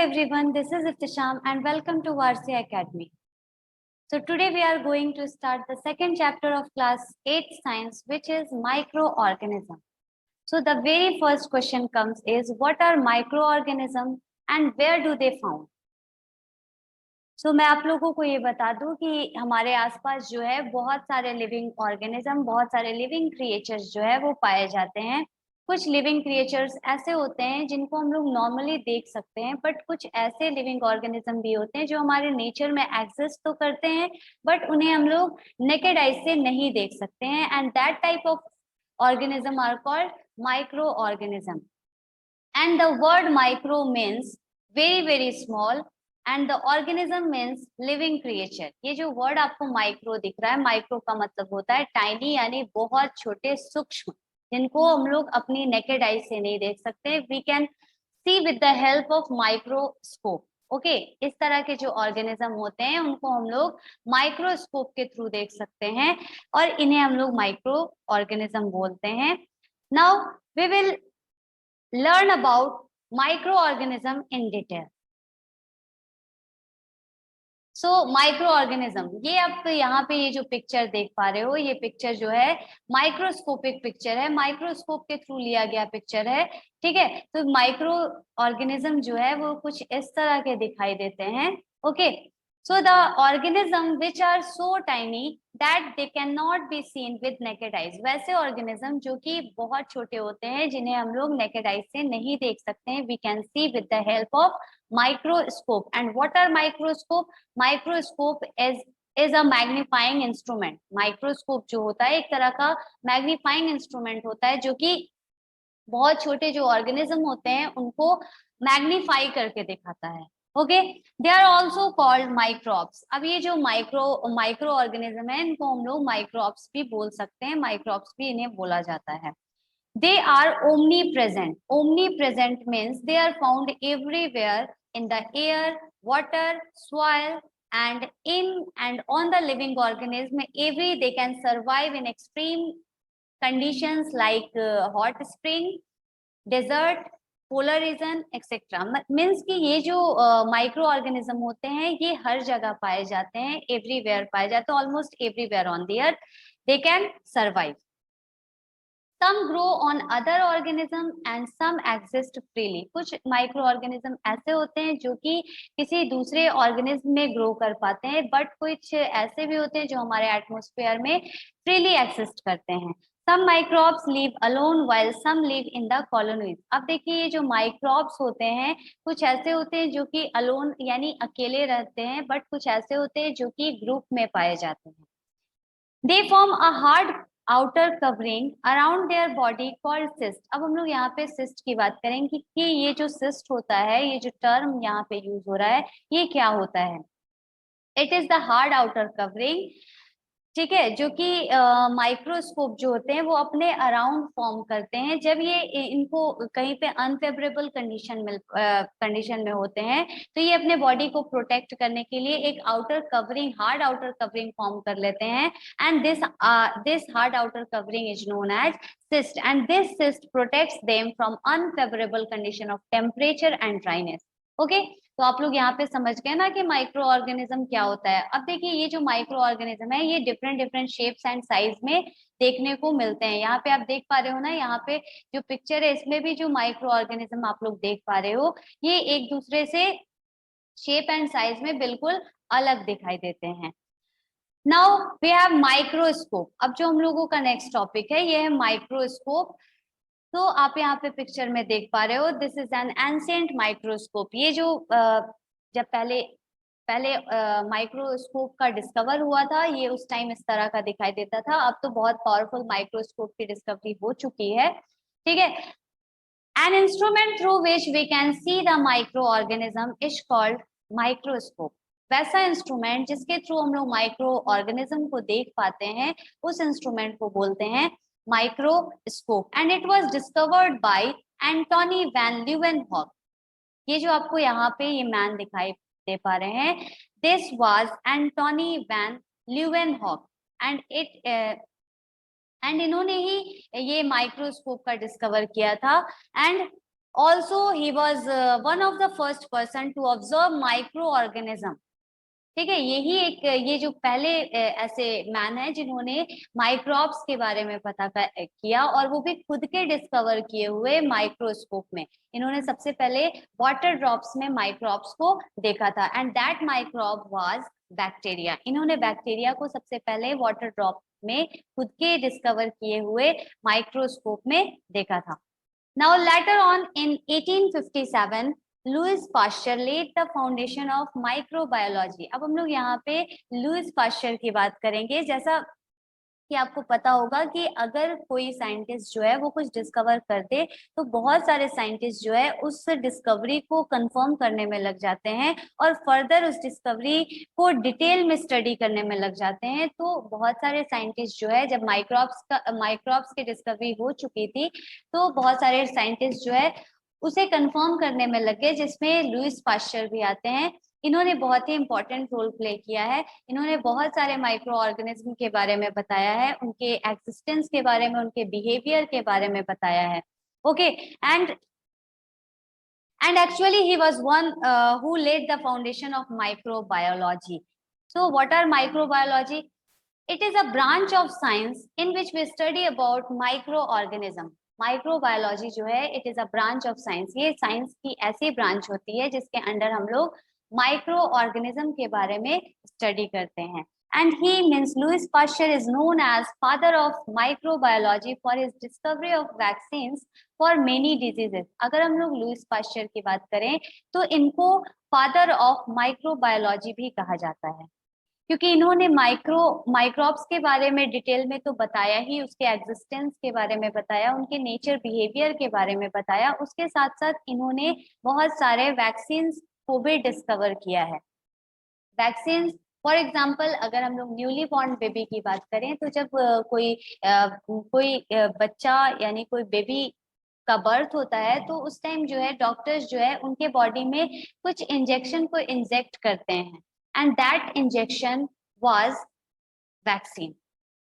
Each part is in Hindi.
everyone, this is Iftisham and welcome to Varsia Academy. So today we are going to start the second chapter of class 8 science, which is microorganism. So the very first question comes is, what are microorganisms and where do they found? So मैं आप लोगों को ये बता दूं कि हमारे आसपास जो है बहुत सारे लिविंग ऑर्गेनिज्म, बहुत सारे लिविंग क्रिएचर्स जो है वो पाए जाते हैं। कुछ लिविंग क्रिएचर्स ऐसे होते हैं जिनको हम लोग नॉर्मली देख सकते हैं, बट कुछ ऐसे लिविंग ऑर्गेनिज्म भी होते हैं जो हमारे नेचर में एग्जिस्ट तो करते हैं बट उन्हें हम लोग नेकेड आइज से नहीं देख सकते हैं, and that type of organism are called micro organism. And the word micro means very very small and the organism means living creature. ये जो वर्ड आपको माइक्रो दिख रहा है, माइक्रो का मतलब होता है टाइनी, यानी बहुत छोटे, सूक्ष्म, जिनको हम लोग अपनी नेकेड आई से नहीं देख सकते. We can see with the help of microscope. Okay, इस तरह के जो ऑर्गेनिज्म होते हैं उनको हम लोग माइक्रोस्कोप के थ्रू देख सकते हैं और इन्हें हम लोग माइक्रो ऑर्गेनिज्म बोलते हैं. Now we will learn about microorganism in detail. So microorganism, ये आप यहाँ पे ये जो पिक्चर देख पा रहे हो, ये पिक्चर जो है माइक्रोस्कोपिक पिक्चर है, माइक्रोस्कोप के थ्रू लिया गया पिक्चर है. ठीक है, तो माइक्रो ऑर्गेनिज्म जो है वो कुछ इस तरह के दिखाई देते हैं. Okay, so the organism which are so tiny that they can not be seen with naked eyes. वैसे ऑर्गेनिज्म जो कि बहुत छोटे होते हैं जिन्हें हम लोग नेकेड आइज से नहीं देख सकते हैं, we can see with the help of microscope. And what are microscope? Microscope is a magnifying instrument. Microscope जो होता है एक तरह का मैग्नीफाइंग इंस्ट्रूमेंट होता है जो कि बहुत छोटे जो ऑर्गेनिज्म होते हैं उनको मैग्नीफाई करके दिखाता है. Okay, they are also called microbes. अब ये जो माइक्रो ऑर्गेनिज्म है इनको हम लोग माइक्रोब्स भी बोल सकते हैं, माइक्रोब्स भी इन्हें बोला जाता है. They are omnipresent. Omnipresent means they are found everywhere in the air, water, soil, and in and on the living organism. They can survive in extreme conditions like hot spring, desert, polar region, etc. Means कि ये जो माइक्रो ऑर्गेनिज्म होते हैं ये हर जगह पाए जाते हैं, एवरीवेयर पाए जाते हैं, almost everywhere on the earth they can survive. Some grow on other organism and some exist freely. कुछ माइक्रो ऑर्गेनिज्म ऐसे होते हैं जो कि किसी दूसरे ऑर्गेनिज्म में ग्रो कर पाते हैं, बट कुछ ऐसे भी होते हैं जो हमारे एटमॉस्फेयर में फ्रीली एक्सिस्ट करते हैं. Some microbes live alone while some live in the colonies. अब देखिए ये जो माइक्रोब्स होते हैं कुछ ऐसे होते हैं जो कि अलोन यानी अकेले रहते हैं, बट कुछ ऐसे होते हैं जो कि ग्रुप में पाए जाते हैं. They form a hard outer covering around their body called cyst. अब हम लोग यहाँ पे cyst की बात करेंगे कि ये जो cyst होता है, ये जो टर्म यहाँ पे यूज हो रहा है, ये क्या होता है? It is the hard outer covering. ठीक है, जो कि माइक्रोस्कोप जो होते हैं वो अपने अराउंड फॉर्म करते हैं जब ये इनको कहीं पे अनफेवरेबल कंडीशन में होते हैं, तो ये अपने बॉडी को प्रोटेक्ट करने के लिए एक outer covering, hard outer covering form कर लेते हैं. And this hard outer covering is known as cyst, and this cyst protects them from unfavorable condition of temperature and dryness. Okay, तो आप लोग यहाँ पे समझ गए ना कि माइक्रो ऑर्गेनिज्म क्या होता है. अब देखिए ये जो माइक्रो ऑर्गेनिज्म है ये different different shapes and size में देखने को मिलते हैं. यहाँ पे आप देख पा रहे हो ना, यहाँ पे जो पिक्चर है इसमें भी जो माइक्रो ऑर्गेनिज्म आप लोग देख पा रहे हो ये एक दूसरे से शेप एंड साइज में बिल्कुल अलग दिखाई देते हैं. Now we have microscope. अब जो हम लोगों का नेक्स्ट टॉपिक है ये है माइक्रोस्कोप. तो आप यहाँ पे पिक्चर में देख पा रहे हो, this is an ancient microscope. ये जो जब पहले माइक्रोस्कोप का डिस्कवर हुआ था ये उस टाइम इस तरह का दिखाई देता था. अब तो बहुत पावरफुल माइक्रोस्कोप की डिस्कवरी हो चुकी है. ठीक है, an instrument through which we can see the micro organism is called microscope. वैसा इंस्ट्रूमेंट जिसके थ्रू हम लोग माइक्रो ऑर्गेनिज्म को देख पाते हैं उस इंस्ट्रूमेंट को बोलते हैं microscope. And it was discovered by Antonie van Leeuwenhoek. ये जो आपको यहाँ पे ये मैन दिखाई दे पा रहे हैं, this was Antonie van Leeuwenhoek and इन्होंने ही ये माइक्रोस्कोप का डिस्कवर किया था. And also he was one of the first person to observe micro organism. ठीक है, यही एक ये जो पहले ऐसे मैन है जिन्होंने माइक्रोब्स के बारे में पता किया, और वो भी खुद के डिस्कवर किए हुए माइक्रोस्कोप में। इन्होंने सबसे पहले वाटर ड्रॉप्स में माइक्रोब्स को देखा था, and that microbe was bacteria. इन्होंने बैक्टीरिया को सबसे पहले वाटर ड्रॉप में खुद के डिस्कवर किए हुए माइक्रोस्कोप में देखा था। Now later on in 1857, Louis Pasteur laid the foundation of microbiology। अब हम लोग यहाँ पे लुइस पाश्चर की बात करेंगे। जैसा कि आपको पता होगा कि अगर कोई साइंटिस्ट जो है वो कुछ डिस्कवर कर दे, तो बहुत सारे साइंटिस्ट जो है उस डिस्कवरी को कंफर्म करने में लग जाते हैं और फर्दर उस डिस्कवरी को डिटेल में स्टडी करने में लग जाते हैं। तो बहुत सारे साइंटिस्ट जो है, जब माइक्रोब्स की डिस्कवरी हो चुकी थी, तो बहुत सारे साइंटिस्ट जो है उसे कंफर्म करने में लगे, जिसमें लुइस पाश्चर भी आते हैं। इन्होंने बहुत ही इंपॉर्टेंट रोल प्ले किया है। इन्होंने बहुत सारे माइक्रो ऑर्गेनिज्म के बारे में बताया है, उनके एक्सिस्टेंस के बारे में, उनके बिहेवियर के बारे में बताया है। Okay, and actually he was one who laid the foundation of microbiology. So what are microbiology? It is a branch of science in which we study about microorganism. Microbiology जो है, it is a branch of science. ये साइंस की ऐसी ब्रांच होती है जिसके अंडर हम लोग माइक्रो ऑर्गेनिज्म के बारे में स्टडी करते हैं। And he means Louis Pasteur is known as father of microbiology for his discovery of vaccines for many diseases। अगर हम लोग लुइस पाश्चर की बात करें तो इनको फादर ऑफ माइक्रोबायोलॉजी भी कहा जाता है, क्योंकि इन्होंने माइक्रोब्स के बारे में डिटेल में तो बताया ही, उसके एग्जिस्टेंस के बारे में बताया, उनके नेचर बिहेवियर के बारे में बताया, उसके साथ साथ इन्होंने बहुत सारे वैक्सीन को भी डिस्कवर किया है। वैक्सीन फॉर एग्जाम्पल, अगर हम लोग न्यूली बॉर्न बेबी की बात करें, तो जब कोई बच्चा यानी कोई बेबी का बर्थ होता है, तो उस टाइम जो है डॉक्टर्स जो है उनके बॉडी में कुछ इंजेक्शन को इंजेक्ट करते हैं, and that injection was vaccine.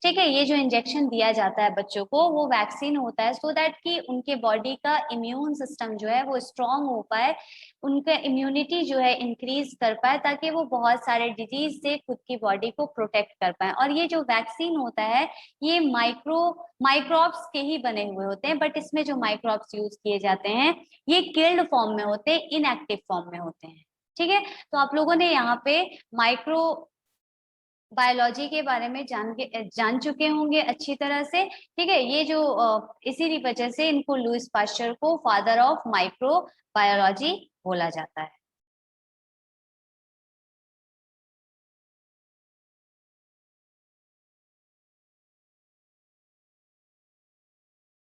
ठीक है, ये जो इंजेक्शन दिया जाता है बच्चों को, वो वैक्सीन होता है, सो दैट कि उनके बॉडी का इम्यून सिस्टम जो है वो स्ट्रांग हो पाए, उनका इम्यूनिटी जो है इंक्रीज कर पाए, ताकि वो बहुत सारे डिजीज से खुद की बॉडी को प्रोटेक्ट कर पाए। और ये जो वैक्सीन होता है, ये माइक्रोब्स के ही बने हुए होते हैं, बट इसमें जो माइक्रोब्स यूज किए जाते हैं ये किल्ड फॉर्म में होते हैं, इनएक्टिव फॉर्म में होते हैं। ठीक है, तो आप लोगों ने यहाँ पे माइक्रो बायोलॉजी के बारे में जान चुके होंगे अच्छी तरह से। ठीक है, ये जो इसी वजह से इनको लुइस पाश्चर को फादर ऑफ माइक्रो बायोलॉजी बोला जाता है।